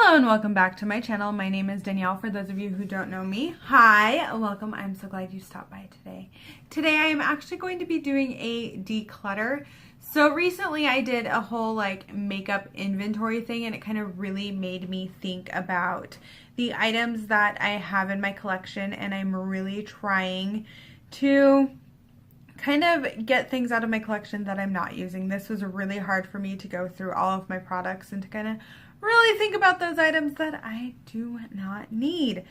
Hello and welcome back to my channel. My name is Danielle, for those of you who don't know me. Hi, welcome. I'm so glad you stopped by today. Today I am actually going to be doing a declutter. So recently I did a whole makeup inventory thing, and it kind of really made me think about the items that I have in my collection, and I'm really trying to kind of get things out of my collection that I'm not using. This was really hard for me to go through all of my products and to kind of really think about those items that I do not need.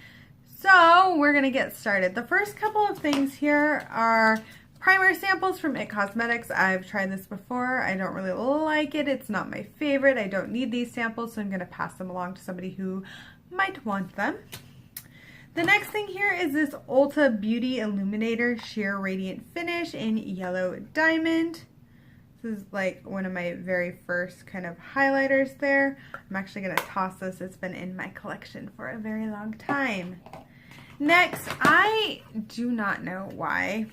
So we're gonna get started. The first couple of things here are primer samples from IT Cosmetics. I've tried this before. I don't really like it. It's not my favorite. I don't need these samples, so I'm gonna pass them along to somebody who might want them. The next thing here is this Ulta Beauty Illuminator Sheer Radiant Finish in Yellow Diamond. This is like one of my very first kind of highlighters there. I'm actually going to toss this. It's been in my collection for a very long time. Next, I do not know why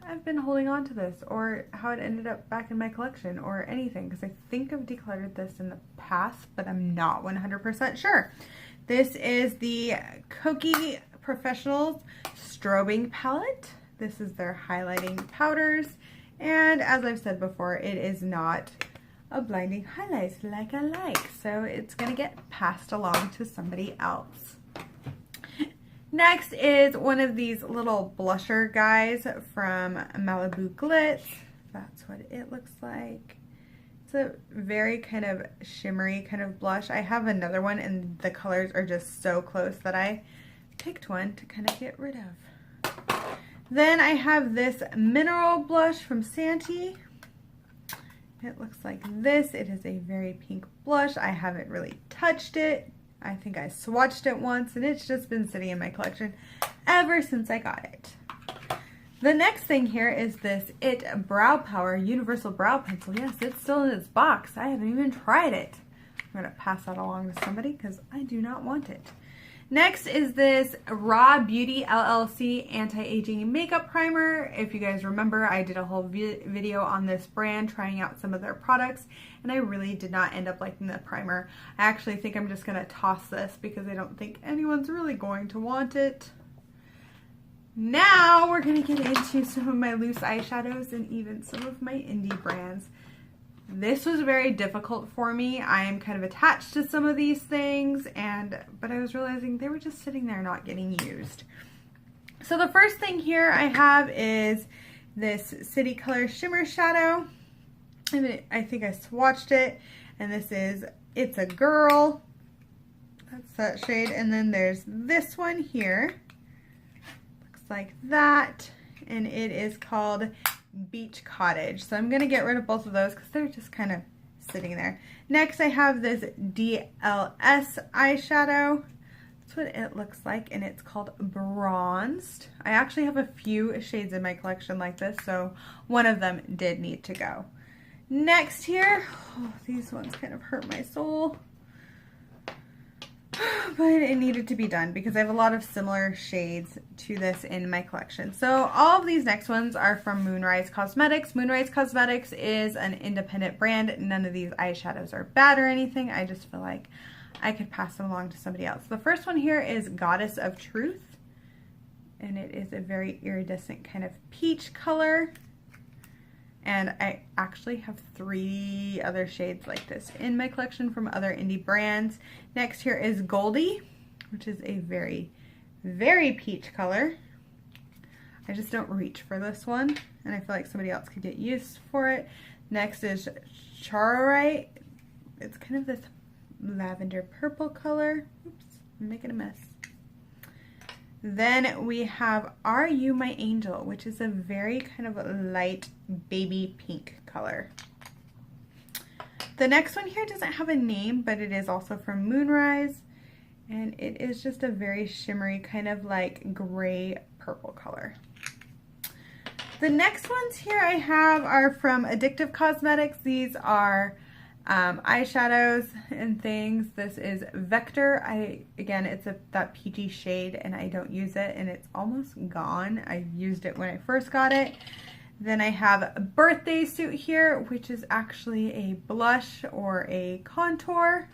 I've been holding on to this or how it ended up back in my collection or anything, because I think I've decluttered this in the past, but I'm not 100% sure. This is the Kokie Professionals Strobing Palette. This is their highlighting powders. And as I've said before, it is not a blinding highlight like I like. So it's going to get passed along to somebody else. Next is one of these little blusher guys from Malibu Glitz. That's what it looks like. It's a very kind of shimmery kind of blush. I have another one and the colors are just so close that I picked one to kind of get rid of. Then I have this mineral blush from Santee. It looks like this. It is a very pink blush. I haven't really touched it. I think I swatched it once and it's just been sitting in my collection ever since I got it. The next thing here is this IT Brow Power Universal Brow Pencil. Yes, it's still in its box. I haven't even tried it. I'm going to pass that along to somebody because I do not want it. Next is this Raw Beauty LLC Anti-Aging Makeup Primer. If you guys remember, I did a whole video on this brand trying out some of their products, and I really did not end up liking the primer. I actually think I'm just going to toss this because I don't think anyone's really going to want it. Now we're going to get into some of my loose eyeshadows and even some of my indie brands. This was very difficult for me. I am kind of attached to some of these things, but I was realizing they were just sitting there not getting used. So the first thing here I have is this City Color Shimmer Shadow. I think I swatched it, and this is It's a Girl. That's that shade. And then there's this one here. Looks like that. And it is called Beach Cottage. So I'm going to get rid of both of those because they're just kind of sitting there. Next I have this DLS eyeshadow. That's what it looks like, and it's called Bronzed. I actually have a few shades in my collection like this, so one of them did need to go. Next here, these ones kind of hurt my soul, but it needed to be done because I have a lot of similar shades to this in my collection. So all of these next ones are from Moonrise Cosmetics. Moonrise Cosmetics is an independent brand. None of these eyeshadows are bad or anything. I just feel like I could pass them along to somebody else. The first one here is Goddess of Truth, and it is a very iridescent kind of peach color. And I actually have 3 other shades like this in my collection from other indie brands. Next here is Goldie, which is a very, very peach color. I just don't reach for this one, and I feel like somebody else could get used for it. Next is Charite. It's kind of this lavender purple color. Oops, I'm making a mess. Then we have Are You My Angel, which is a very kind of light baby pink color. The next one here doesn't have a name, but it is also from Moonrise, and it is just a very shimmery kind of like gray purple color. The next ones here I have are from Addictive Cosmetics. These are eyeshadows and things. This is Vector. Again, it's that peachy shade, and I don't use it, and it's almost gone. I used it when I first got it. Then I have a Birthday Suit here, which is actually a blush or a contour.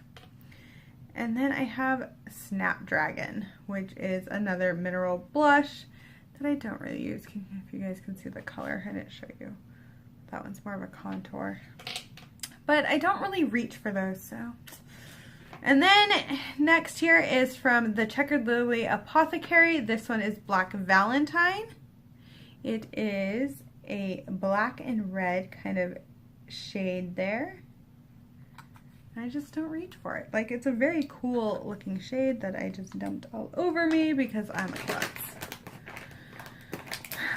And then I have Snapdragon, which is another mineral blush that I don't really use. If you guys can see the color, I didn't show you. That one's more of a contour. But I don't really reach for those, so. And then next here is from the Checkered Lily Apothecary. This one is Black Valentine. It is a black and red kind of shade there. I just don't reach for it. Like, it's a very cool looking shade that I just dumped all over me because I'm a klutz.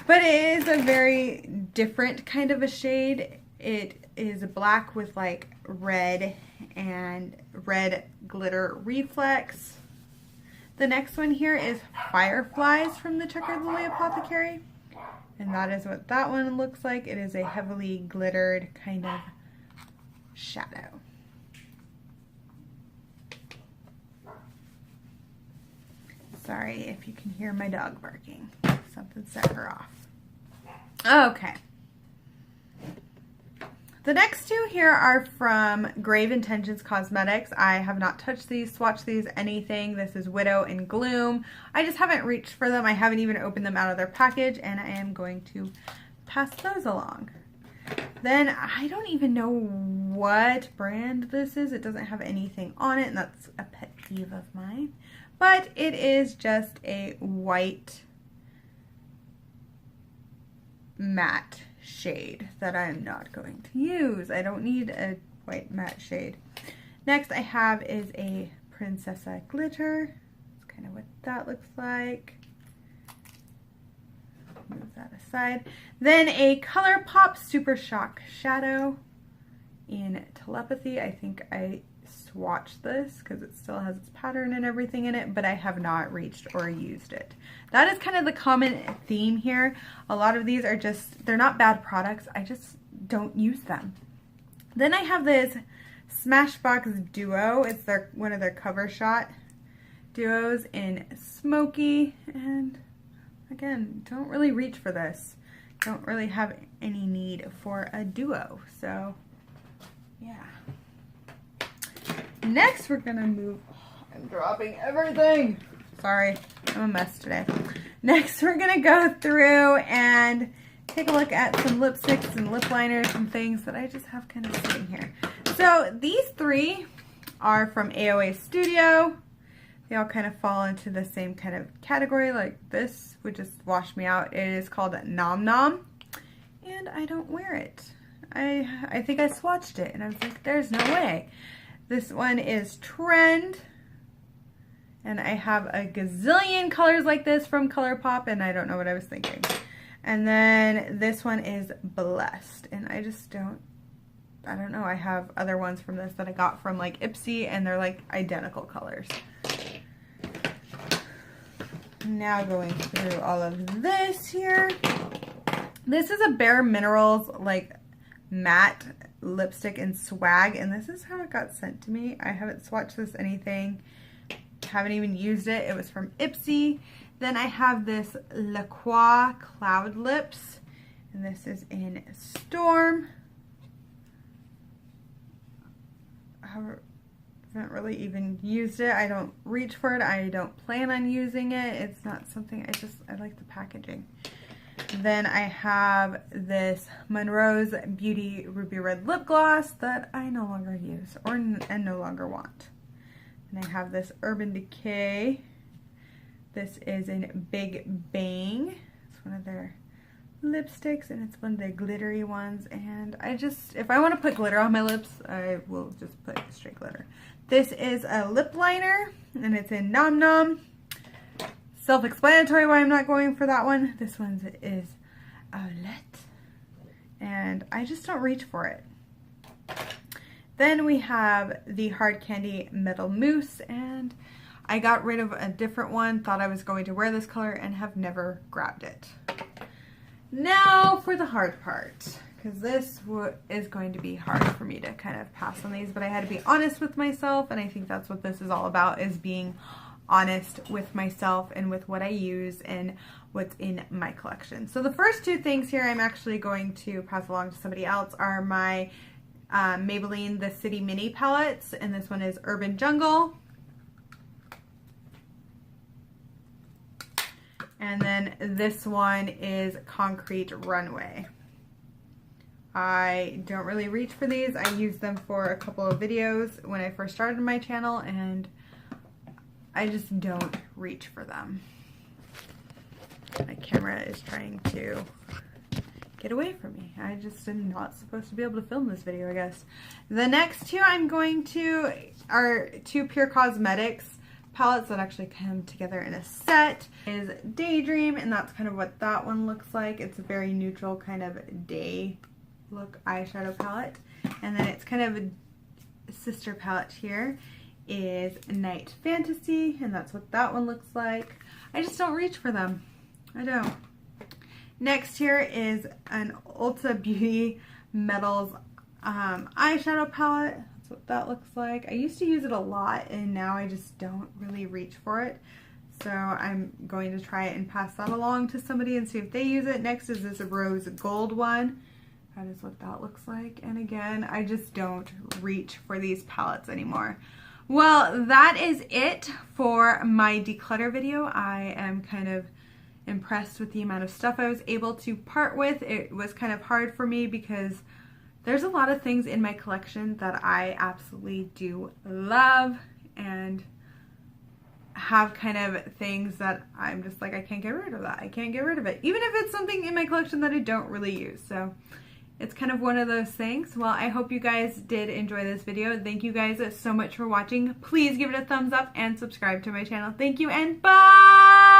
But it is a very different kind of a shade. It is black with like red and red glitter reflex. The next one here is Fireflies from the Checkered Lily Apothecary. And that is what that one looks like. It is a heavily glittered kind of shadow. Sorry if you can hear my dog barking. Something set her off. Okay. The next two here are from Grave Intentions Cosmetics. I have not touched these, swatched these, anything. This is Widow and Gloom. I just haven't reached for them. I haven't even opened them out of their package, and I am going to pass those along. Then I don't even know what brand this is. It doesn't have anything on it, and that's a pet peeve of mine. But it is just a white matte shade that I'm not going to use. I don't need a white matte shade. Next I have is a Princessa Glitter. That's kind of what that looks like. Move that aside. Then a ColourPop Super Shock Shadow in Telepathy. I think I swatched this because it still has its pattern and everything in it, but I have not reached or used it. That is kind of the common theme here. A lot of these are just, they're not bad products, I just don't use them. Then I have this Smashbox Duo. It's one of their cover shot duos in Smoky, and again, don't really reach for this. Don't really have any need for a duo, so yeah. Next, we're gonna move. I'm dropping everything. Sorry, I'm a mess today. Next, we're gonna go through and take a look at some lipsticks and lip liners and things that I just have kind of sitting here. So these three are from AOA Studio. They all kind of fall into the same kind of category. Like this would just wash me out. It is called Nom Nom, and I don't wear it. I think I swatched it, and I was like, there's no way. This one is Trend, and I have a gazillion colors like this from ColourPop, and I don't know what I was thinking. And then this one is Blessed, and I just don't know. I have other ones from this that I got from like Ipsy, and they're like identical colors. Now going through all of this here. This is a Bare Minerals like matte lipstick in Swag, and this is how it got sent to me. I haven't swatched this anything, haven't even used it. It was from Ipsy. Then I have this La Croix Cloud Lips, and this is in Storm. I haven't really even used it. I don't reach for it. I don't plan on using it. It's not something, I like the packaging. Then I have this Monroe's Beauty Ruby Red Lip Gloss that I no longer use and no longer want. And I have this Urban Decay. This is in Big Bang. It's one of their lipsticks, and it's one of their glittery ones. And if I want to put glitter on my lips, I will just put straight glitter. This is a lip liner, and it's in Nom Nom. Self-explanatory why I'm not going for that one. This one is Owlette, and I just don't reach for it. Then we have the Hard Candy Metal Mousse, and I got rid of a different one, thought I was going to wear this color, and have never grabbed it. Now for the hard part, because this is going to be hard for me to kind of pass on these, but I had to be honest with myself, and I think that's what this is all about, is being honest with myself and with what I use and what's in my collection. So the first two things here I'm actually going to pass along to somebody else are my Maybelline The City Mini palettes, and this one is Urban Jungle. And then this one is Concrete Runway. I don't really reach for these. I used them for a couple of videos when I first started my channel, and I just don't reach for them. My camera is trying to get away from me. I just am not supposed to be able to film this video, I guess. The next two I'm going to are two Pure Cosmetics palettes that actually come together in a set. Is Daydream, and that's kind of what that one looks like. It's a very neutral kind of day look eyeshadow palette. And then it's kind of a sister palette here is Night Fantasy, and that's what that one looks like. I just don't reach for them. I don't. Next here is an Ulta Beauty Metals eyeshadow palette. That's what that looks like. I used to use it a lot, and now I just don't really reach for it. So I'm going to try it and pass that along to somebody and see if they use it. Next is this Rose Gold one. That is what that looks like. And again, I just don't reach for these palettes anymore. Well, that is it for my declutter video. I am kind of impressed with the amount of stuff I was able to part with. It was kind of hard for me because there's a lot of things in my collection that I absolutely do love and have kind of things that I'm just like, I can't get rid of that. I can't get rid of it. Even if it's something in my collection that I don't really use. So it's kind of one of those things. Well, I hope you guys did enjoy this video. Thank you guys so much for watching. Please give it a thumbs up and subscribe to my channel. Thank you and bye!